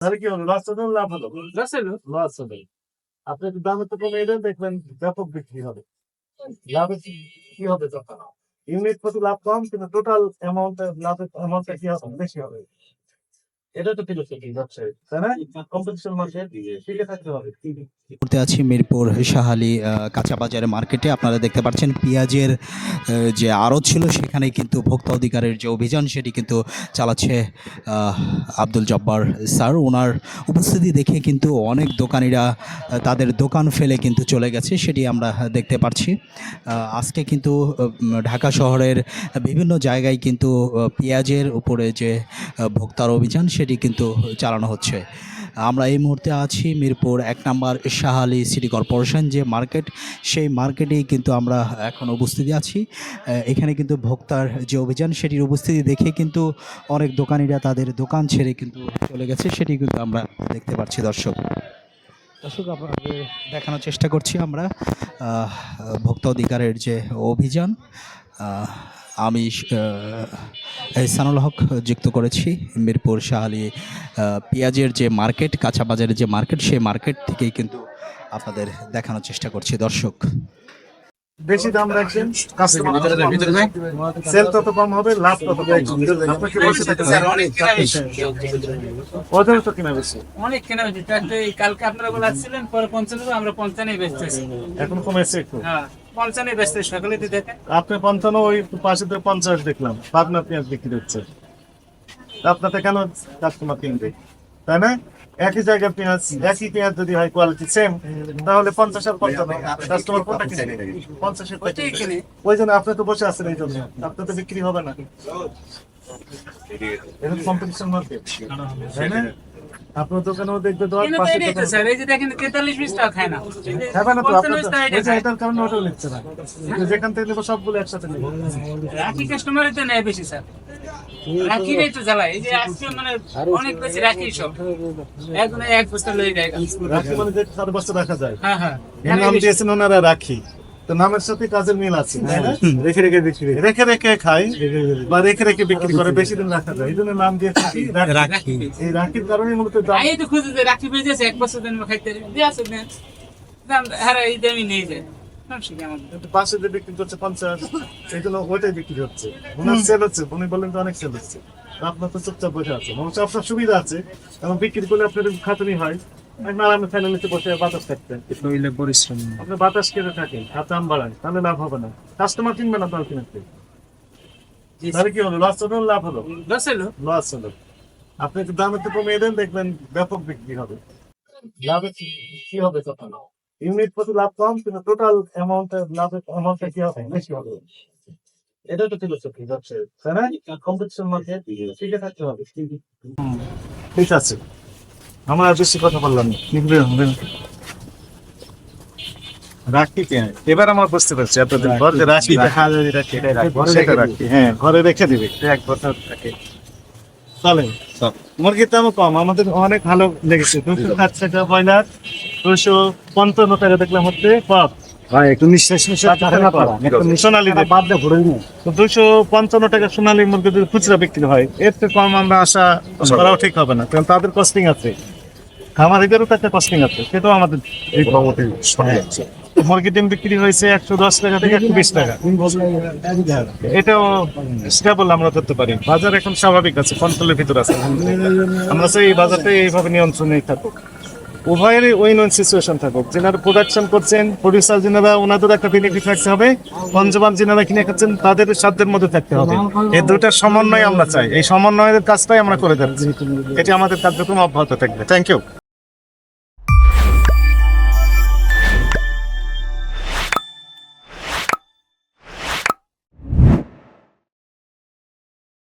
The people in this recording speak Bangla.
তাহলে কি হলো? লস হলো, লাভ হলো? লস হলো। আপনি একটু দাম একটু কমিয়ে দেন, দেখবেন ব্যাপক বিক্রি হবে। লাভে কি হবে তখন? ইউনিট প্রতি লাভ কম, কিন্তু টোটাল লাভের অ্যামাউন্টটা কি হবে? বেশি হবে। এটা তো ফিলোসফি ব্যবসায়ী, তাই না? কম্পিটিশন মার্কেট, টিকে থাকতে হবে। করতে আছি মিরপুর শাহালি কাঁচা বাজারের মার্কেটে। আপনারা দেখতে পাচ্ছেন পেঁয়াজের যে আড়ত ছিল সেখানে কিন্তু ভোক্তা অধিকারের যে অভিযান সেটি কিন্তু চালাচ্ছে আব্দুল জব্বার স্যার। ওনার উপস্থিতি দেখে কিন্তু অনেক দোকানিরা তাদের দোকান ফেলে কিন্তু চলে গেছে, সেটি আমরা দেখতে পাচ্ছি। আজকে কিন্তু ঢাকা শহরের বিভিন্ন জায়গায় কিন্তু পেঁয়াজের উপরে যে ভোক্তার অভিযান সেটি কিন্তু চালানো হচ্ছে। আমরা এই মুহূর্তে আছি মিরপুর ১ নম্বর শাহালি সিটি কর্পোরেশন যে মার্কেট, সেই মার্কেটেই কিন্তু আমরা এখন উপস্থিতি আছি। এখানে কিন্তু ভোক্তার যে অভিযান সেটির উপস্থিতি দেখে কিন্তু অনেক দোকানিরা তাদের দোকান ছেড়ে কিন্তু চলে গেছে, সেটি কিন্তু আমরা দেখতে পাচ্ছি। দর্শক আপনাদের দেখানোর চেষ্টা করছি আমরা ভোক্তা অধিকারের যে অভিযান। আমি সানুল হক যুক্ত করেছি মিরপুর শাহালি পেঁয়াজের যে মার্কেট, কাঁচা বাজারের যে মার্কেট, সেই মার্কেট থেকেই কিন্তু আপনাদের দেখানোর চেষ্টা করছি। দর্শক বেশি দাম রাখছেন, সেল তত কম হবে, লাভ তত কম হবে। আপনাকে বসে থাকতে ওজন তো কিনা বেশি, অনেক কেনা হয়েছে। কালকে আপনারা বলে আসছিলেন পরে 55, আমরা 55 বেচতেছি। এখন কমেছে একটু। হ্যাঁ 55 বেচতেছি, সকালে দেখেন আপনি 55, ওই পাশে তো 50 দেখলাম। পাবনা পেঁয়াজ বিক্রি হচ্ছে, আপনাতে কেন কাস্টমার কিনবে? তাই না? একই জায়গার পেঁয়াজ, একই পেঁয়াজ যদি হয় কোয়ালিটি সেম, তাহলে 50 আর 55 কাস্টমার কোনটা কিনবে? 50 কিনে। ওই জন্য আপনি তো বসে আছেন, এই জন্য আপনার তো বিক্রি হবে না। এটা কম্পিটিশন মার্কেট, তাই না? আপনার দোকানেও দেখবে স্যার এই যে দেখেন 43-20 টাকা খায় না। খাবে না তো, এটার কারণে ওটাও নিচ্ছে না। যেখান থেকে নেবো সবগুলো একসাথে নেবো। রাখি কাস্টমারের তো নেয় বেশি স্যার, রাখি রেট তো জ্বালায়। এই যে আজকে মানে অনেক বেশি রাখি, সব একদম এক বস্তা লয়ে যায়। রাখি মানে যে 4 বছর রাখা যায়। হ্যাঁ হ্যাঁ, এর নাম দিয়েছেন ওনারা রাখি, তো নামের সাথে কাজের মিল আছে, তাই না? রেখে রেখে বিক্রি, রেখে রেখে খায় বা রেখে রেখে বিক্রি করে, বেশি দিন রাখা যায়, এই জন্য নাম দিয়েছে রাখি। এই রাখির কারণে মূলত দাম। এই তো খুঁজে যে রাখি বেজেছে 1 বছর দিন খাইতে দিয়ে আছে না, দাম হারা এই দামই নেই যায়। পাশে যে বিক্রি করছে 50, এই জন্য ওইটাই বিক্রি হচ্ছে। ওনার সেল হচ্ছে, উনি বললেন তো অনেক সেল হচ্ছে। আপনার তো চুপচাপ বসে আছে, মানুষ আপনার সুবিধা আছে, এবং বিক্রি করলে আপনার খাতুনি হয়। আরামে ফ্যামিলিতে বসে বাতাস থাকতেন, পরিশ্রম আপনি বাতাস কেটে থাকেন, দাম বাড়ায়, তাহলে লাভ হবে না। কাস্টমার কিনবে না তার কিনতে, তাহলে কি হলো? লস হলো, লাভ হলো? লস হলো। আপনি একটু দাম একটু কমিয়ে দেন, দেখবেন ব্যাপক বিক্রি হবে। লাভে কি হবে তখন? ইউনিট প্রতি লাভ কম, কিন্তু টোটাল লাভের অ্যামাউন্টটা কি হবে? বেশি হবে। এটা তো ফিলোসফি ব্যবসায়ী, তাই না? কম্পিটিশন মার্কেট, টিকে থাকতে হবে। ঠিক আছে, আমরা আর বেশি কথা বললাম না। রাখি পেঁয়াজ এবার আমার বুঝতে পারছি, এতদিন পর যে রাখি রাখি, হ্যাঁ ঘরে রেখে দিবে 1 বছর থাকে। চলে মুরগির দামও কম, আমাদের অনেক ভালো লেগেছে। 260 টাকা ব্রয়লার, 255 টাকা দেখলাম হচ্ছে পপ। একটু নিঃশ্বাস সোনালী 255 টাকা সোনালী মুরগি যদি খুচরা বিক্রি হয়, এর থেকে কম আমরা আশা করাও ঠিক হবে না, কারণ তাদের কস্টিং আছে, খামারিদেরও তো একটা কস্টিং আছে, সেটাও আমাদের। মুরগির ডিম বিক্রি হয়েছে 110 টাকা থেকে 120 টাকা, এটাও স্টেবল আমরা ধরতে পারি। বাজার এখন স্বাভাবিক আছে, কন্ট্রোলের ভিতর আছে। আমরা চাই এই বাজারটা এইভাবে নিয়ন্ত্রণে থাকুক, উভয়েরই উইন উইন সিচুয়েশন থাকুক। যেনারা প্রোডাকশন করছেন, প্রডিউসার যেনারা, ওনাদের একটা বেনিফিট রাখতে হবে, কনজিউমার যেনারা কিনে খাচ্ছেন তাদের সাধ্যের মধ্যে থাকতে হবে। এই দুটার সমন্বয় আমরা চাই, এই সমন্বয়ের কাজটাই আমরা করে যাচ্ছি। এটি আমাদের কার্যক্রম অব্যাহত থাকবে। Thank you.